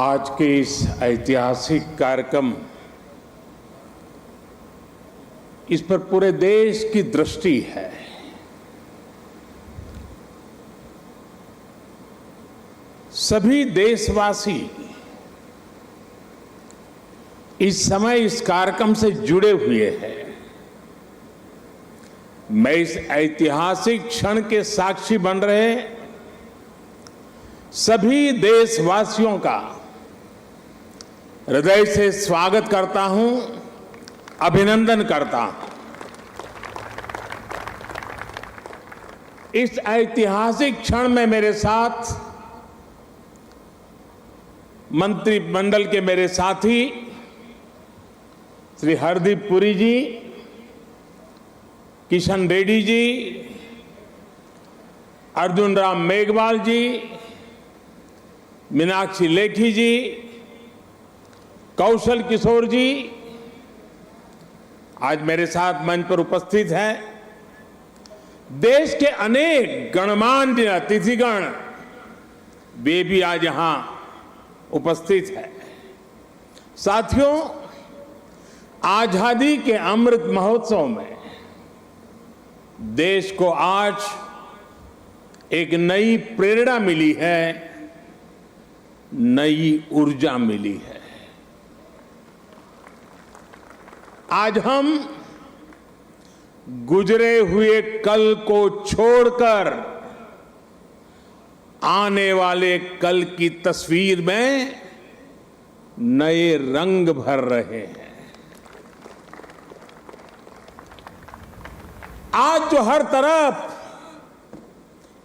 आज के इस ऐतिहासिक कार्यक्रम, इस पर पूरे देश की दृष्टि है। सभी देशवासी इस समय इस कार्यक्रम से जुड़े हुए हैं। मैं इस ऐतिहासिक क्षण के साक्षी बन रहे सभी देशवासियों का हृदय से स्वागत करता हूं, अभिनंदन करता हूं। इस ऐतिहासिक क्षण में मेरे साथ मंत्रिमंडल के मेरे साथी श्री हरदीप पुरी जी, किशन रेड्डी जी, अर्जुन राम मेघवाल जी, मीनाक्षी लेखी जी, कौशल किशोर जी आज मेरे साथ मंच पर उपस्थित हैं। देश के अनेक गणमान्य अतिथिगण वे भी आज यहां उपस्थित हैं। साथियों, आजादी के अमृत महोत्सव में देश को आज एक नई प्रेरणा मिली है, नई ऊर्जा मिली है। आज हम गुजरे हुए कल को छोड़कर आने वाले कल की तस्वीर में नए रंग भर रहे हैं। आज जो हर तरफ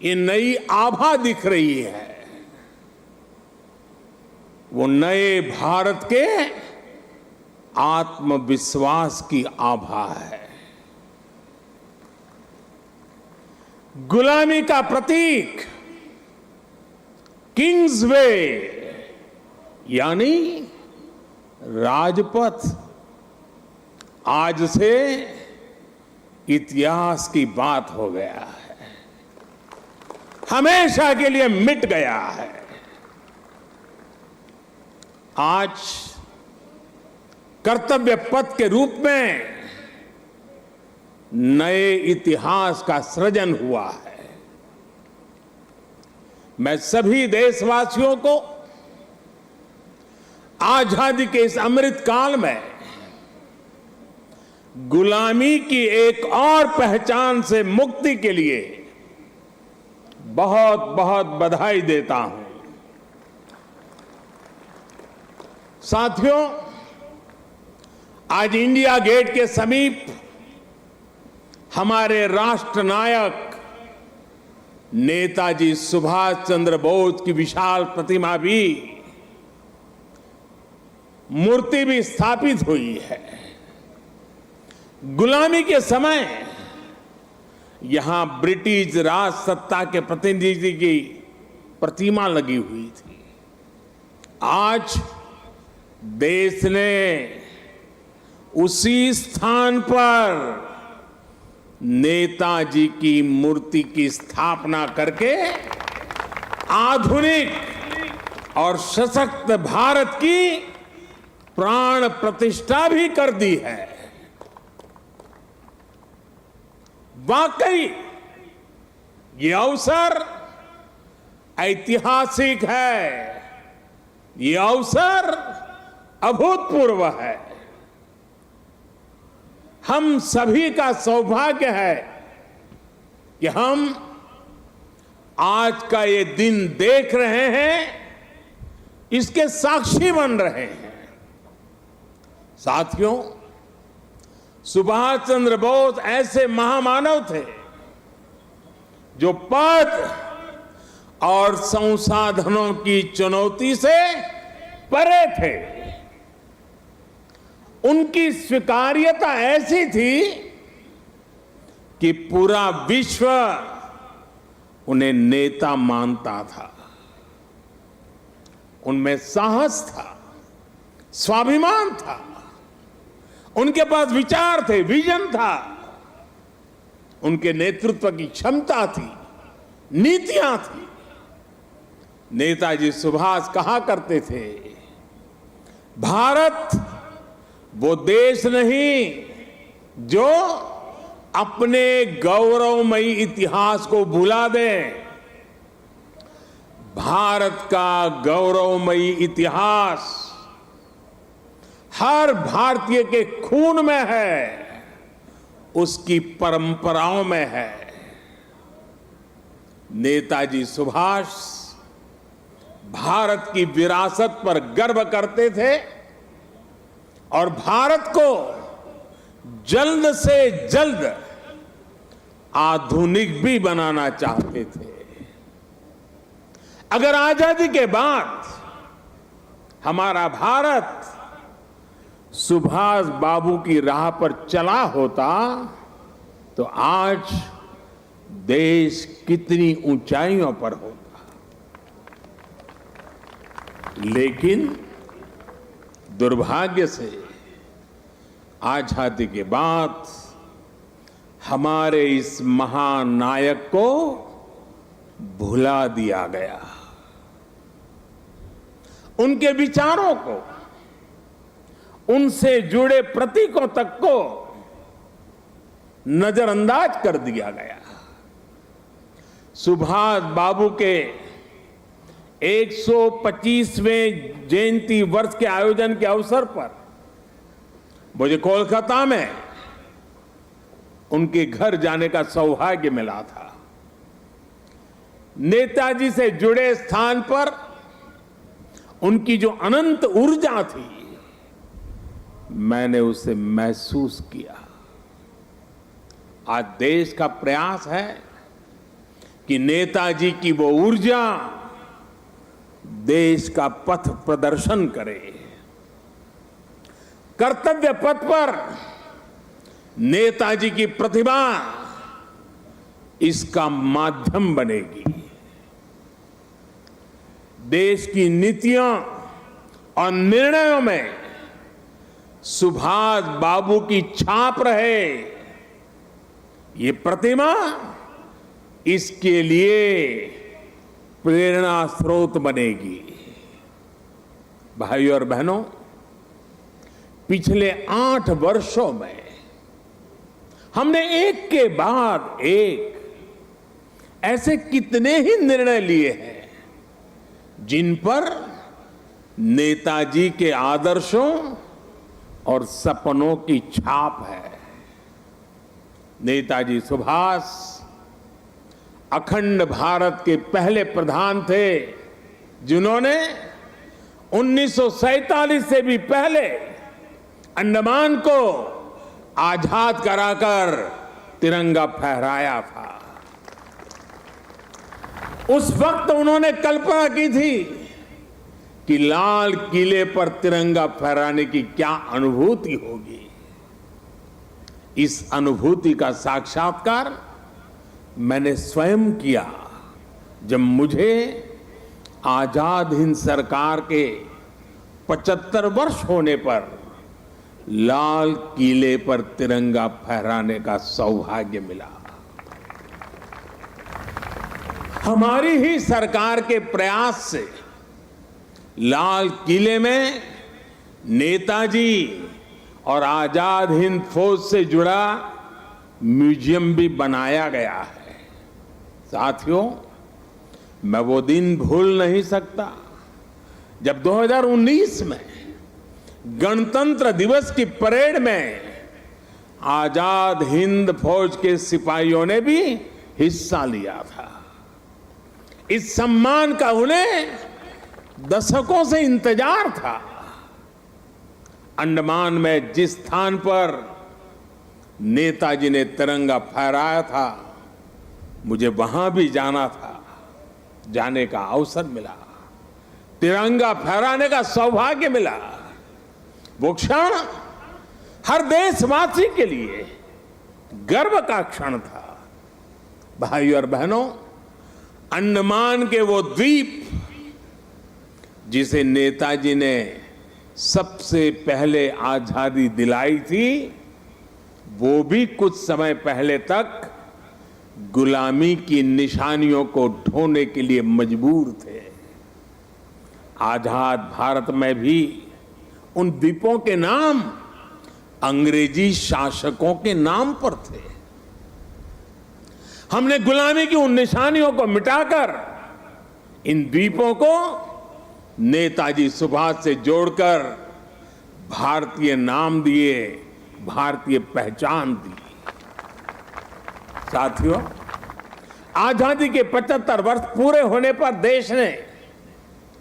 ये नई आभा दिख रही है, वो नए भारत के आत्मविश्वास की आभा है। गुलामी का प्रतीक किंग्स वे यानी राजपथ आज से इतिहास की बात हो गया है, हमेशा के लिए मिट गया है। आज कर्तव्य पथ के रूप में नए इतिहास का सृजन हुआ है। मैं सभी देशवासियों को आजादी के इस अमृत काल में गुलामी की एक और पहचान से मुक्ति के लिए बहुत बहुत बधाई देता हूं। साथियों, आज इंडिया गेट के समीप हमारे राष्ट्र नायक नेताजी सुभाष चंद्र बोस की विशाल प्रतिमा भी, मूर्ति भी स्थापित हुई है। गुलामी के समय यहां ब्रिटिश राज सत्ता के प्रतिनिधि की प्रतिमा लगी हुई थी। आज देश ने उसी स्थान पर नेताजी की मूर्ति की स्थापना करके आधुनिक और सशक्त भारत की प्राण प्रतिष्ठा भी कर दी है। वाकई ये अवसर ऐतिहासिक है, ये अवसर अभूतपूर्व है। हम सभी का सौभाग्य है कि हम आज का ये दिन देख रहे हैं, इसके साक्षी बन रहे हैं। साथियों, सुभाष चंद्र बोस ऐसे महामानव थे जो पद और संसाधनों की चुनौती से परे थे। उनकी स्वीकार्यता ऐसी थी कि पूरा विश्व उन्हें नेता मानता था। उनमें साहस था, स्वाभिमान था, उनके पास विचार थे, विजन था, उनके नेतृत्व की क्षमता थी, नीतियां थी। नेताजी सुभाष कहा करते थे, भारत वो देश नहीं जो अपने गौरवमयी इतिहास को भुला दे। भारत का गौरवमयी इतिहास हर भारतीय के खून में है, उसकी परंपराओं में है। नेताजी सुभाष भारत की विरासत पर गर्व करते थे और भारत को जल्द से जल्द आधुनिक भी बनाना चाहते थे। अगर आजादी के बाद हमारा भारत सुभाष बाबू की राह पर चला होता तो आज देश कितनी ऊंचाइयों पर होता। लेकिन दुर्भाग्य से आजादी के बाद हमारे इस महान नायक को भुला दिया गया, उनके विचारों को, उनसे जुड़े प्रतीकों तक को नजरअंदाज कर दिया गया। सुभाष बाबू के 125वें जयंती वर्ष के आयोजन के अवसर पर मुझे कोलकाता में उनके घर जाने का सौभाग्य मिला था। नेताजी से जुड़े स्थान पर उनकी जो अनंत ऊर्जा थी, मैंने उसे महसूस किया। आज देश का प्रयास है कि नेताजी की वो ऊर्जा देश का पथ प्रदर्शन करे। कर्तव्य पथ पर नेताजी की प्रतिभा इसका माध्यम बनेगी। देश की नीतियों और निर्णयों में सुभाष बाबू की छाप रहे, ये प्रतिमा इसके लिए प्रेरणा स्रोत बनेगी। भाइयों और बहनों, पिछले 8 वर्षों में हमने एक के बाद एक ऐसे कितने ही निर्णय लिए हैं जिन पर नेताजी के आदर्शों और सपनों की छाप है। नेताजी सुभाष अखंड भारत के पहले प्रधान थे जिन्होंने 1947 से भी पहले अंडमान को आजाद कराकर तिरंगा फहराया था। उस वक्त उन्होंने कल्पना की थी कि लाल किले पर तिरंगा फहराने की क्या अनुभूति होगी। इस अनुभूति का साक्षात्कार मैंने स्वयं किया जब मुझे आजाद हिंद सरकार के 75 वर्ष होने पर लाल किले पर तिरंगा फहराने का सौभाग्य मिला। हमारी ही सरकार के प्रयास से लाल किले में नेताजी और आजाद हिंद फौज से जुड़ा म्यूजियम भी बनाया गया है। साथियों, मैं वो दिन भूल नहीं सकता जब 2019 में गणतंत्र दिवस की परेड में आजाद हिंद फौज के सिपाहियों ने भी हिस्सा लिया था। इस सम्मान का उन्हें दशकों से इंतजार था। अंडमान में जिस स्थान पर नेताजी ने तिरंगा फहराया था, मुझे वहां भी जाना था। जाने का अवसर मिला, तिरंगा फहराने का सौभाग्य मिला। वो क्षण हर देशवासी के लिए गर्व का क्षण था। भाइयों और बहनों, अंडमान के वो द्वीप जिसे नेताजी ने सबसे पहले आजादी दिलाई थी, वो भी कुछ समय पहले तक गुलामी की निशानियों को ढोने के लिए मजबूर थे। आजाद भारत में भी उन द्वीपों के नाम अंग्रेजी शासकों के नाम पर थे। हमने गुलामी की उन निशानियों को मिटाकर इन द्वीपों को नेताजी सुभाष से जोड़कर भारतीय नाम दिए, भारतीय पहचान दी। साथियों, आजादी के 75 वर्ष पूरे होने पर देश ने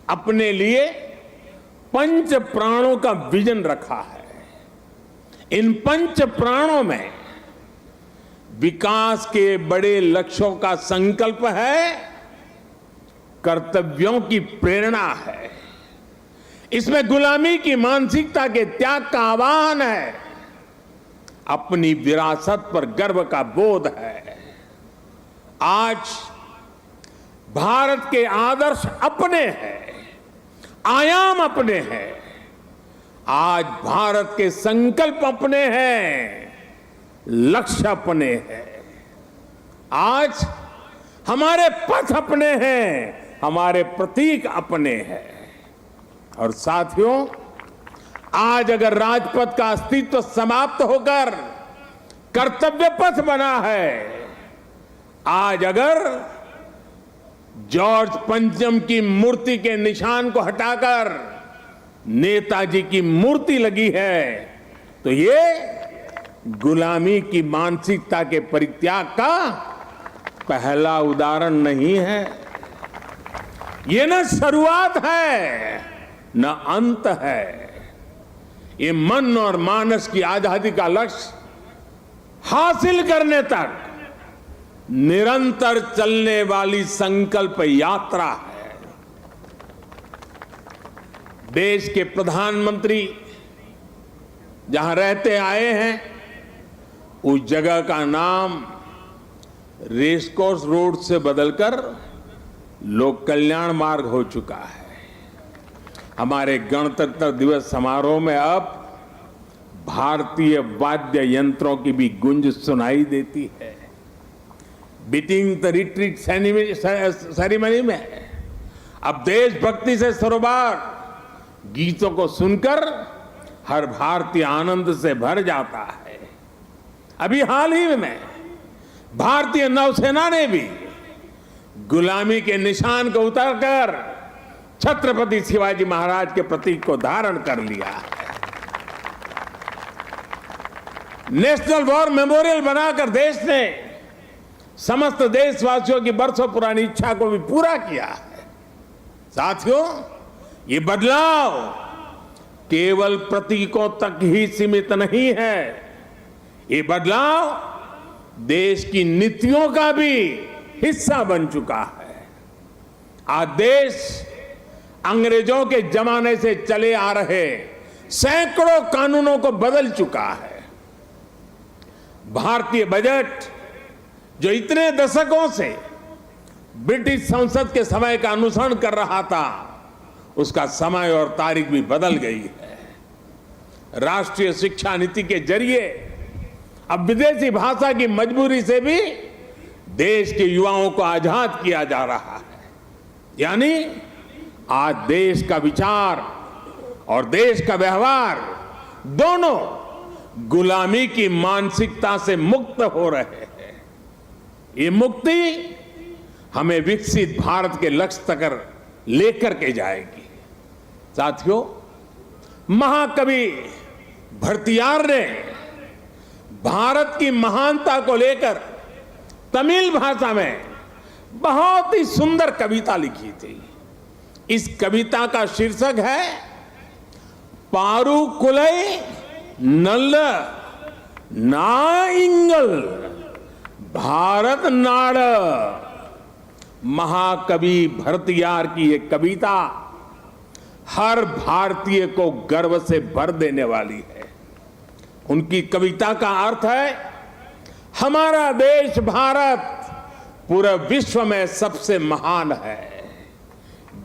अपने लिए 5 प्राणों का विजन रखा है। इन 5 प्राणों में विकास के बड़े लक्ष्यों का संकल्प है, कर्तव्यों की प्रेरणा है, इसमें गुलामी की मानसिकता के त्याग का आह्वान है, अपनी विरासत पर गर्व का बोध है। आज भारत के आदर्श अपने हैं, आयाम अपने हैं। आज भारत के संकल्प अपने हैं, लक्ष्य अपने हैं। आज हमारे पथ अपने हैं, हमारे प्रतीक अपने हैं। और साथियों, आज अगर राजपथ का अस्तित्व समाप्त होकर कर्तव्य पथ बना है, आज अगर जॉर्ज पंचम की मूर्ति के निशान को हटाकर नेताजी की मूर्ति लगी है, तो ये गुलामी की मानसिकता के परित्याग का पहला उदाहरण नहीं है। ये न शुरुआत है न अंत है। ये मन और मानस की आजादी का लक्ष्य हासिल करने तक निरंतर चलने वाली संकल्प यात्रा है। देश के प्रधानमंत्री जहां रहते आए हैं, उस जगह का नाम रेसकोर्स रोड से बदलकर लोक कल्याण मार्ग हो चुका है। हमारे गणतंत्र दिवस समारोह में अब भारतीय वाद्य यंत्रों की भी गूंज सुनाई देती है। बीटिंग द रिट्रीट सेरेमनी में अब देशभक्ति से सरोबार गीतों को सुनकर हर भारतीय आनंद से भर जाता है। अभी हाल ही में भारतीय नौसेना ने भी गुलामी के निशान को उतारकर छत्रपति शिवाजी महाराज के प्रतीक को धारण कर लिया है। नेशनल वॉर मेमोरियल बनाकर देश ने समस्त देशवासियों की बरसों पुरानी इच्छा को भी पूरा किया है। साथियों, ये बदलाव केवल प्रतीकों तक ही सीमित नहीं है। ये बदलाव देश की नीतियों का भी हिस्सा बन चुका है। आज देश अंग्रेजों के जमाने से चले आ रहे सैकड़ों कानूनों को बदल चुका है। भारतीय बजट जो इतने दशकों से ब्रिटिश संसद के समय का अनुसरण कर रहा था, उसका समय और तारीख भी बदल गई है। राष्ट्रीय शिक्षा नीति के जरिए अब विदेशी भाषा की मजबूरी से भी देश के युवाओं को आजाद किया जा रहा है। यानी आज देश का विचार और देश का व्यवहार दोनों गुलामी की मानसिकता से मुक्त हो रहे हैं। ये मुक्ति हमें विकसित भारत के लक्ष्य तक लेकर के जाएगी। साथियों, महाकवि भरतियार ने भारत की महानता को लेकर तमिल भाषा में बहुत ही सुंदर कविता लिखी थी। इस कविता का शीर्षक है पारुकुलई नल्ल नाइंगल भारत नाड़। महाकवि भरतियार की ये कविता हर भारतीय को गर्व से भर देने वाली है। उनकी कविता का अर्थ है, हमारा देश भारत पूरे विश्व में सबसे महान है।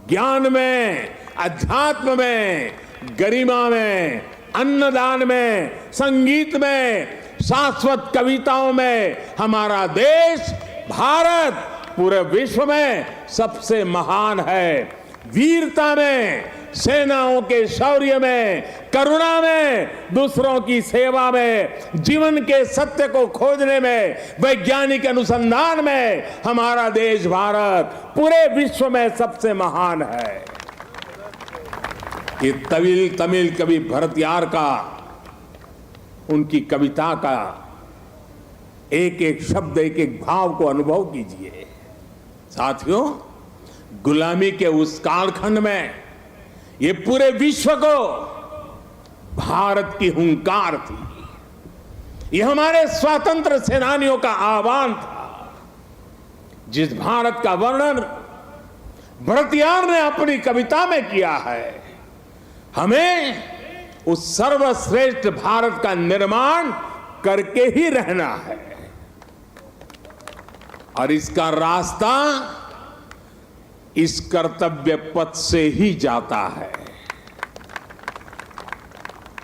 ज्ञान में, अध्यात्म में, गरिमा में, अन्नदान में, संगीत में, शाश्वत कविताओं में हमारा देश भारत पूरे विश्व में सबसे महान है। वीरता में, सेनाओं के शौर्य में, करुणा में, दूसरों की सेवा में, जीवन के सत्य को खोजने में, वैज्ञानिक अनुसंधान में हमारा देश भारत पूरे विश्व में सबसे महान है। ये तमिल कवि भरतियार का, उनकी कविता का एक एक शब्द, एक एक भाव को अनुभव कीजिए। साथियों, गुलामी के उस कालखंड में ये पूरे विश्व को भारत की हुंकार थी। ये हमारे स्वतंत्र सेनानियों का आह्वान था। जिस भारत का वर्णन भरतियार ने अपनी कविता में किया है, हमें उस सर्वश्रेष्ठ भारत का निर्माण करके ही रहना है। और इसका रास्ता इस कर्तव्य पथ से ही जाता है।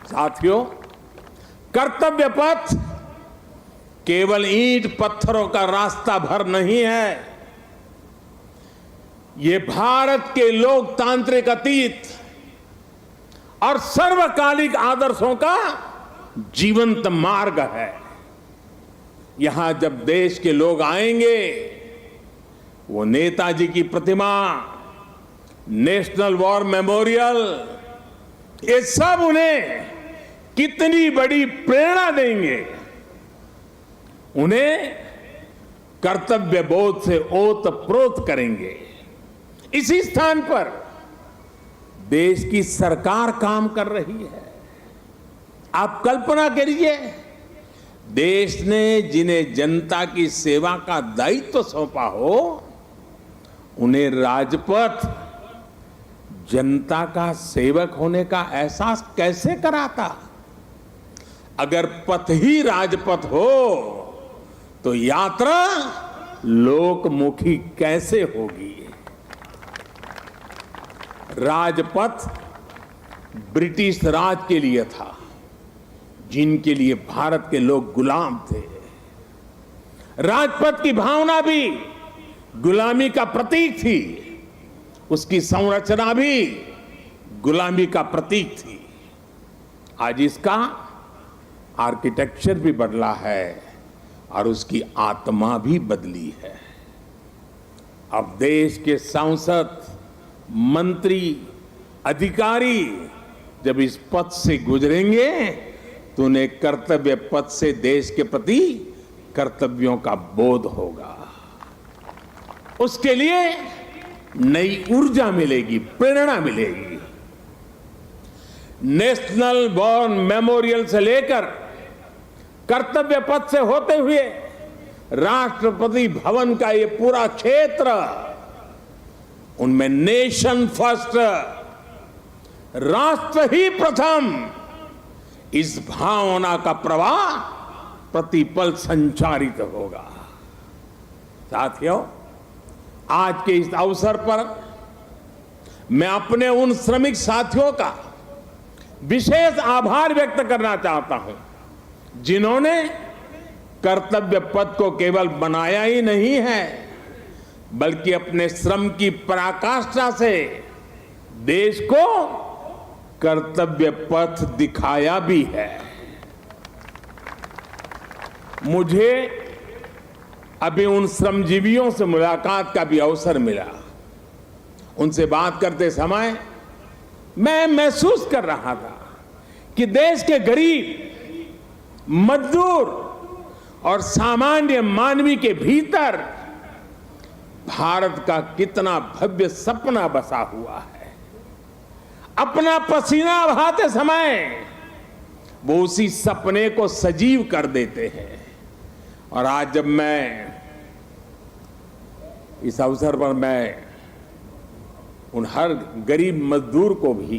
साथियों, कर्तव्य पथ केवल ईंट पत्थरों का रास्ता भर नहीं है। ये भारत के लोकतांत्रिक अतीत और सर्वकालिक आदर्शों का जीवंत मार्ग है। यहां जब देश के लोग आएंगे, वो नेताजी की प्रतिमा, नेशनल वॉर मेमोरियल, ये सब उन्हें कितनी बड़ी प्रेरणा देंगे। उन्हें कर्तव्य बोध से ओतप्रोत करेंगे। इसी स्थान पर देश की सरकार काम कर रही है। आप कल्पना करिए, देश ने जिन्हें जनता की सेवा का दायित्व सौंपा हो, उन्हें राजपथ जनता का सेवक होने का एहसास कैसे कराता। अगर पथ ही राजपथ हो तो यात्रा लोकमुखी कैसे होगी। राजपथ ब्रिटिश राज के लिए था, जिनके लिए भारत के लोग गुलाम थे। राजपथ की भावना भी गुलामी का प्रतीक थी, उसकी संरचना भी गुलामी का प्रतीक थी। आज इसका आर्किटेक्चर भी बदला है और उसकी आत्मा भी बदली है। अब देश के सांसद, मंत्री, अधिकारी जब इस पथ से गुजरेंगे तो उन्हें कर्तव्य पथ से देश के प्रति कर्तव्यों का बोध होगा। उसके लिए नई ऊर्जा मिलेगी, प्रेरणा मिलेगी। नेशनल वॉर मेमोरियल से लेकर कर्तव्य पथ से होते हुए राष्ट्रपति भवन का ये पूरा क्षेत्र, उनमें नेशन फर्स्ट, राष्ट्र ही प्रथम, इस भावना का प्रवाह प्रतिपल संचारित होगा। साथियों, आज के इस अवसर पर मैं अपने उन श्रमिक साथियों का विशेष आभार व्यक्त करना चाहता हूं, जिन्होंने कर्तव्य पथ को केवल बनाया ही नहीं है, बल्कि अपने श्रम की पराकाष्ठा से देश को कर्तव्य पथ दिखाया भी है। मुझे अभी उन श्रमजीवियों से मुलाकात का भी अवसर मिला। उनसे बात करते समय मैं महसूस कर रहा था कि देश के गरीब, मजदूर और सामान्य मानवी के भीतर भारत का कितना भव्य सपना बसा हुआ है। अपना पसीना बहाते समय वो उसी सपने को सजीव कर देते हैं। और आज जब मैं इस अवसर पर मैं उन हर गरीब मजदूर को भी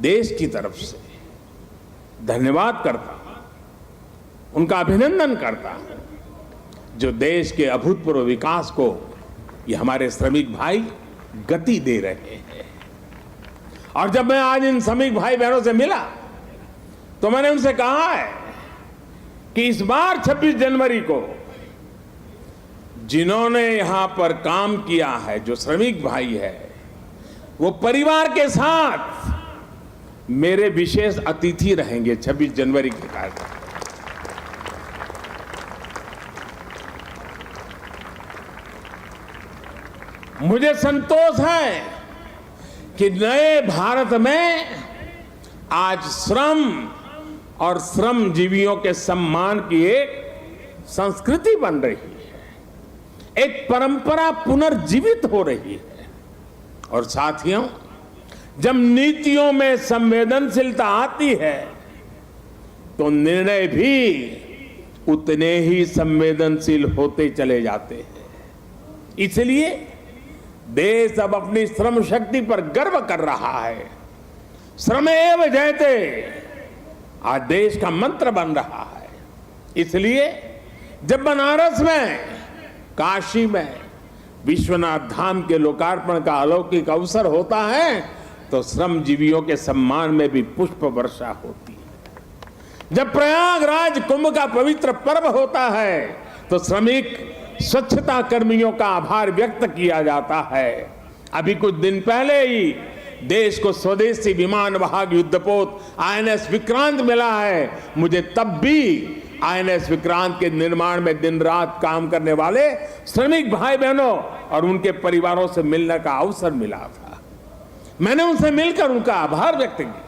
देश की तरफ से धन्यवाद करता हूं, उनका अभिनंदन करता हूं, जो देश के अभूतपूर्व विकास को ये हमारे श्रमिक भाई गति दे रहे हैं। और जब मैं आज इन श्रमिक भाई बहनों से मिला तो मैंने उनसे कहा है कि इस बार 26 जनवरी को जिन्होंने यहां पर काम किया है, जो श्रमिक भाई है, वो परिवार के साथ मेरे विशेष अतिथि रहेंगे 26 जनवरी के कार्यक्रम। मुझे संतोष है कि नए भारत में आज श्रम और श्रमजीवियों के सम्मान की एक संस्कृति बन रही है, एक परंपरा पुनर्जीवित हो रही है। और साथियों, जब नीतियों में संवेदनशीलता आती है तो निर्णय भी उतने ही संवेदनशील होते चले जाते हैं। इसलिए देश अब अपनी श्रम शक्ति पर गर्व कर रहा है। श्रमेव जयते आज देश का मंत्र बन रहा है। इसलिए जब बनारस में, काशी में विश्वनाथ धाम के लोकार्पण का अलौकिक अवसर होता है तो श्रमजीवियों के सम्मान में भी पुष्प वर्षा होती है। जब प्रयागराज कुंभ का पवित्र पर्व होता है तो श्रमिक स्वच्छता कर्मियों का आभार व्यक्त किया जाता है। अभी कुछ दिन पहले ही देश को स्वदेशी विमान वाहक युद्धपोत आईएनएस विक्रांत मिला है। मुझे तब भी आईएनएस विक्रांत के निर्माण में दिन रात काम करने वाले श्रमिक भाई बहनों और उनके परिवारों से मिलने का अवसर मिला था। मैंने उनसे मिलकर उनका आभार व्यक्त किया।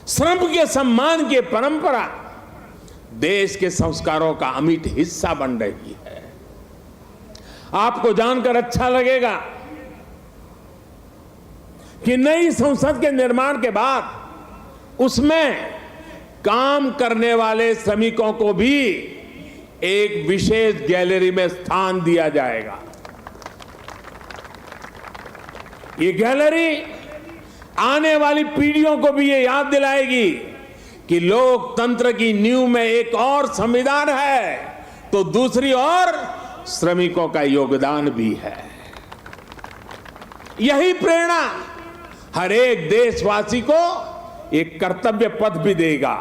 श्रम के सम्मान की परंपरा देश के संस्कारों का अमिट हिस्सा बन रही है। आपको जानकर अच्छा लगेगा कि नई संसद के निर्माण के बाद उसमें काम करने वाले श्रमिकों को भी एक विशेष गैलरी में स्थान दिया जाएगा। ये गैलरी आने वाली पीढ़ियों को भी ये याद दिलाएगी कि लोकतंत्र की नींव में एक और संविधान है तो दूसरी ओर श्रमिकों का योगदान भी है। यही प्रेरणा हर एक देशवासी को एक कर्तव्य पथ भी देगा।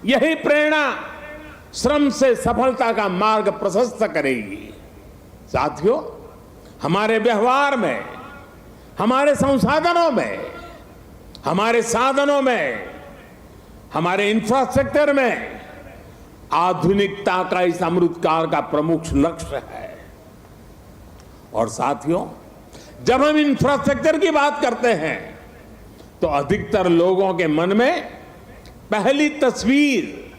यही प्रेरणा श्रम से सफलता का मार्ग प्रशस्त करेगी। साथियों, हमारे व्यवहार में, हमारे संसाधनों में, हमारे साधनों में, हमारे इंफ्रास्ट्रक्चर में आधुनिकता का इस अमृतकाल का प्रमुख लक्ष्य है। और साथियों, जब हम इंफ्रास्ट्रक्चर की बात करते हैं तो अधिकतर लोगों के मन में पहली तस्वीर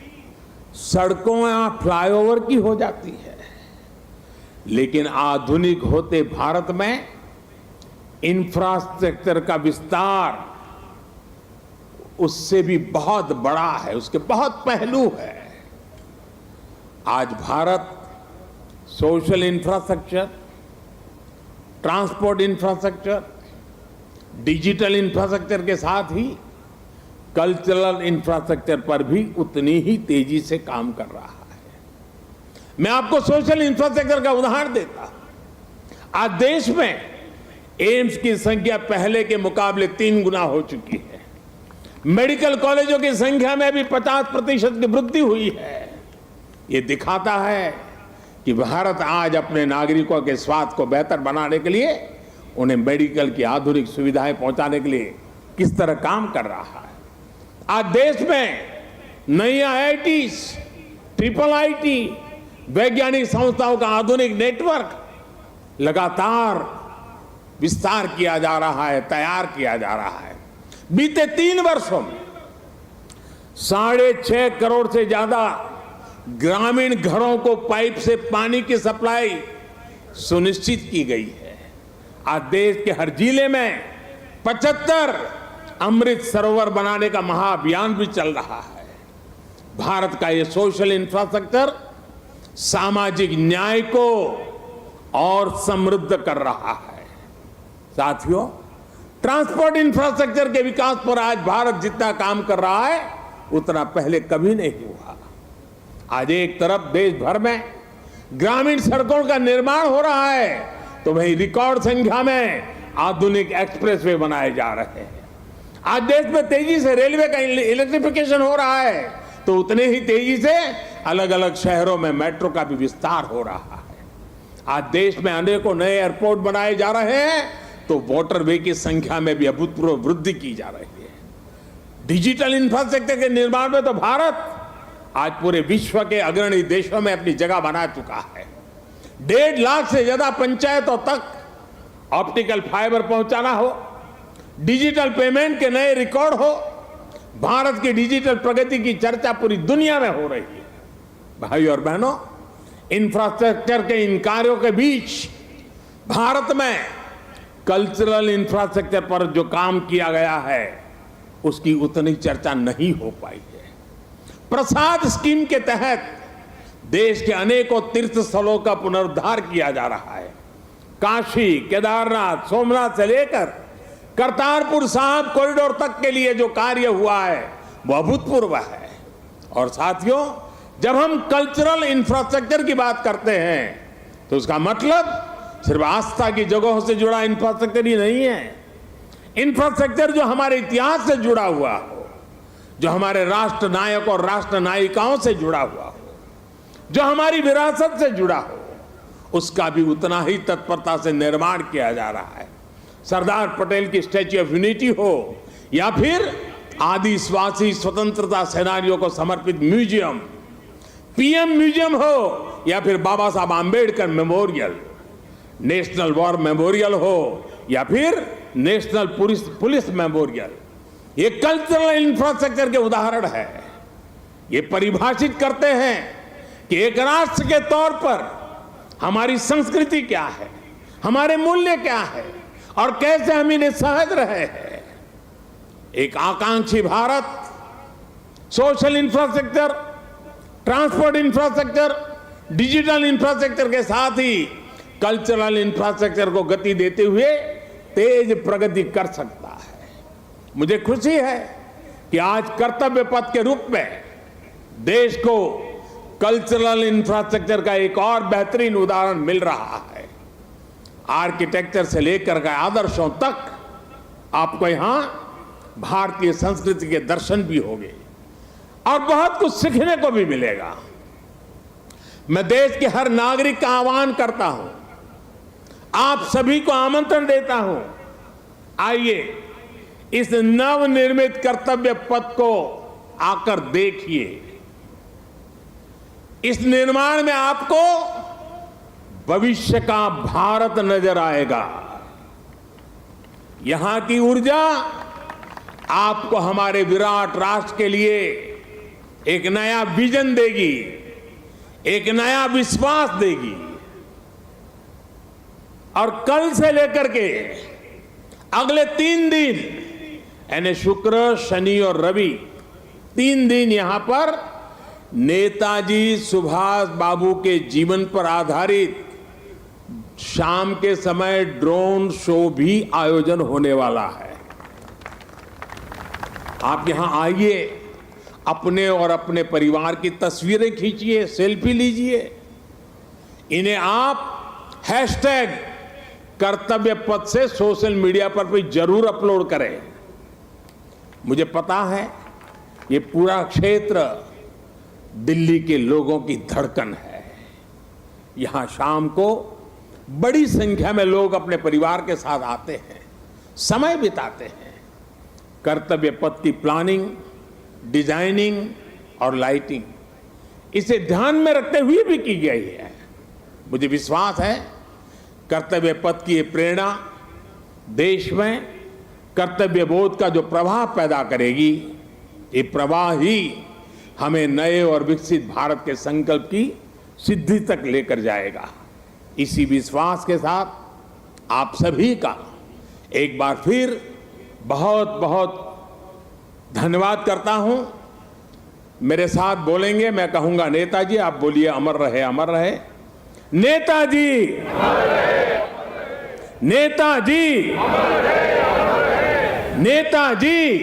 सड़कों या फ्लाईओवर की हो जाती है। लेकिन आधुनिक होते भारत में इंफ्रास्ट्रक्चर का विस्तार उससे भी बहुत बड़ा है, उसके बहुत पहलू है। आज Bharat social infrastructure, transport infrastructure, digital infrastructure के साथ ही कल्चरल इंफ्रास्ट्रक्चर पर भी उतनी ही तेजी से काम कर रहा है। मैं आपको सोशल इंफ्रास्ट्रक्चर का उदाहरण देता हूं। आज देश में एम्स की संख्या पहले के मुकाबले 3 गुना हो चुकी है। मेडिकल कॉलेजों की संख्या में भी 50% की वृद्धि हुई है। ये दिखाता है कि भारत आज अपने नागरिकों के स्वास्थ्य को बेहतर बनाने के लिए, उन्हें मेडिकल की आधुनिक सुविधाएं पहुंचाने के लिए किस तरह काम कर रहा है। आज देश में नई आईआईटीज, ट्रिपल आईटी, वैज्ञानिक संस्थाओं का आधुनिक नेटवर्क लगातार विस्तार किया जा रहा है, तैयार किया जा रहा है। बीते 3 वर्षों में 6.5 करोड़ से ज्यादा ग्रामीण घरों को पाइप से पानी की सप्लाई सुनिश्चित की गई है। आज देश के हर जिले में 75 अमृत सरोवर बनाने का महाअभियान भी चल रहा है। भारत का ये सोशल इंफ्रास्ट्रक्चर सामाजिक न्याय को और समृद्ध कर रहा है। साथियों, ट्रांसपोर्ट इंफ्रास्ट्रक्चर के विकास पर आज भारत जितना काम कर रहा है उतना पहले कभी नहीं हुआ। आज एक तरफ देश भर में ग्रामीण सड़कों का निर्माण हो रहा है तो वहीं रिकॉर्ड संख्या में आधुनिक एक्सप्रेसवे बनाए जा रहे हैं। आज देश में तेजी से रेलवे का इलेक्ट्रिफिकेशन हो रहा है तो उतने ही तेजी से अलग अलग शहरों में मेट्रो का भी विस्तार हो रहा है। आज देश में अनेकों नए एयरपोर्ट बनाए जा रहे हैं, तो वाटरवे की संख्या में भी अभूतपूर्व वृद्धि की जा रही है। डिजिटल इंफ्रास्ट्रक्चर के निर्माण में तो भारत आज पूरे विश्व के अग्रणी देशों में अपनी जगह बना चुका है। 1.5 लाख से ज्यादा पंचायतों तक ऑप्टिकल फाइबर पहुंचाना हो, डिजिटल पेमेंट के नए रिकॉर्ड हो, भारत की डिजिटल प्रगति की चर्चा पूरी दुनिया में हो रही है। भाई और बहनों, इंफ्रास्ट्रक्चर के इन कार्यों के बीच भारत में कल्चरल इंफ्रास्ट्रक्चर पर जो काम किया गया है उसकी उतनी चर्चा नहीं हो पाई है। प्रसाद स्कीम के तहत देश के अनेकों तीर्थ स्थलों का पुनरुद्धार किया जा रहा है। काशी, केदारनाथ, सोमनाथ से लेकर करतारपुर साहिब कॉरिडोर तक के लिए जो कार्य हुआ है वो अभूतपूर्व है। और साथियों, जब हम कल्चरल इंफ्रास्ट्रक्चर की बात करते हैं तो उसका मतलब सिर्फ आस्था की जगहों से जुड़ा इंफ्रास्ट्रक्चर ही नहीं है। इंफ्रास्ट्रक्चर जो हमारे इतिहास से जुड़ा हुआ हो, जो हमारे राष्ट्र नायक और राष्ट्र नायिकाओं से जुड़ा हुआ हो, जो हमारी विरासत से जुड़ा हो, उसका भी उतना ही तत्परता से निर्माण किया जा रहा है। सरदार पटेल की स्टैच्यू ऑफ यूनिटी हो या फिर आदिवासी स्वतंत्रता सेनानियों को समर्पित म्यूजियम, पीएम म्यूजियम हो या फिर बाबा Saheb Ambedkar memorial, national war memorial हो या फिर नेशनल पुलिस मेमोरियल, ये कल्चरल इंफ्रास्ट्रक्चर के उदाहरण है। ये परिभाषित करते हैं कि एक राष्ट्र के तौर पर हमारी संस्कृति क्या है, हमारे मूल्य क्या है और कैसे हम इन्हें सहज रहे हैं। एक आकांक्षी Bharat social infrastructure, transport infrastructure, digital infrastructure के साथ ही कल्चरल इंफ्रास्ट्रक्चर को गति देते हुए तेज प्रगति कर सकता है। मुझे खुशी है कि आज कर्तव्य पथ के रूप में देश को कल्चरल इंफ्रास्ट्रक्चर का एक और बेहतरीन उदाहरण मिल रहा है। आर्किटेक्चर से लेकर के आदर्शों तक आपको यहां भारतीय संस्कृति के दर्शन भी होंगे और बहुत कुछ सीखने को भी मिलेगा। मैं देश के हर नागरिक का आह्वान करता हूं, आप सभी को आमंत्रण देता हूं, आइए इस नवनिर्मित कर्तव्य पथ को आकर देखिए। इस निर्माण में आपको भविष्य का भारत नजर आएगा। यहां की ऊर्जा आपको हमारे विराट राष्ट्र के लिए एक नया विजन देगी, एक नया विश्वास देगी। और कल से लेकर के अगले 3 दिन यानी शुक्र, शनि और रवि, 3 दिन यहां पर नेताजी सुभाष बाबू के जीवन पर आधारित शाम के समय ड्रोन शो भी आयोजन होने वाला है। आप यहां आइए, अपने और अपने परिवार की तस्वीरें खींचिए, सेल्फी लीजिए। इन्हें आप हैशटैग कर्तव्य पथ से सोशल मीडिया पर भी जरूर अपलोड करें। मुझे पता है ये पूरा क्षेत्र दिल्ली के लोगों की धड़कन है। यहां शाम को बड़ी संख्या में लोग अपने परिवार के साथ आते हैं, समय बिताते हैं। कर्तव्य पथ की प्लानिंग, डिजाइनिंग और लाइटिंग इसे ध्यान में रखते हुए भी की गई है। मुझे विश्वास है कर्तव्य पथ की ये प्रेरणा देश में कर्तव्य बोध का जो प्रवाह पैदा करेगी, ये प्रवाह ही हमें नए और विकसित भारत के संकल्प की सिद्धि तक लेकर जाएगा। इसी विश्वास के साथ आप सभी का एक बार फिर बहुत बहुत धन्यवाद करता हूं। मेरे साथ बोलेंगे, मैं कहूंगा नेताजी, आप बोलिए अमर रहे, अमर रहे। नेताजी, नेताजी, नेताजी।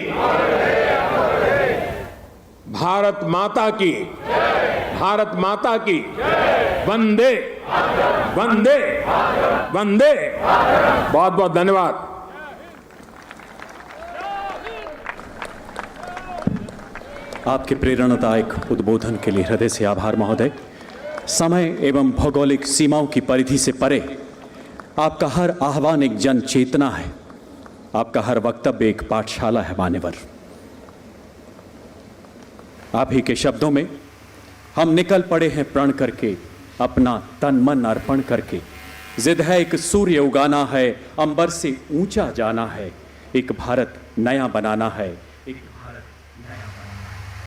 भारत माता की, भारत माता की। वंदे वंदे वंदे। बहुत बहुत धन्यवाद। आपके प्रेरणादायक उद्बोधन के लिए हृदय से आभार महोदय। समय एवं भौगोलिक सीमाओं की परिधि से परे आपका हर आह्वान एक जन चेतना है, आपका हर वक्तव्य एक पाठशाला है मान्यवर। आप ही के शब्दों में हम निकल पड़े हैं प्रण करके, अपना तन मन अर्पण करके। जिद है एक सूर्य उगाना है, अंबर से ऊंचा जाना है, एक भारत नया बनाना है,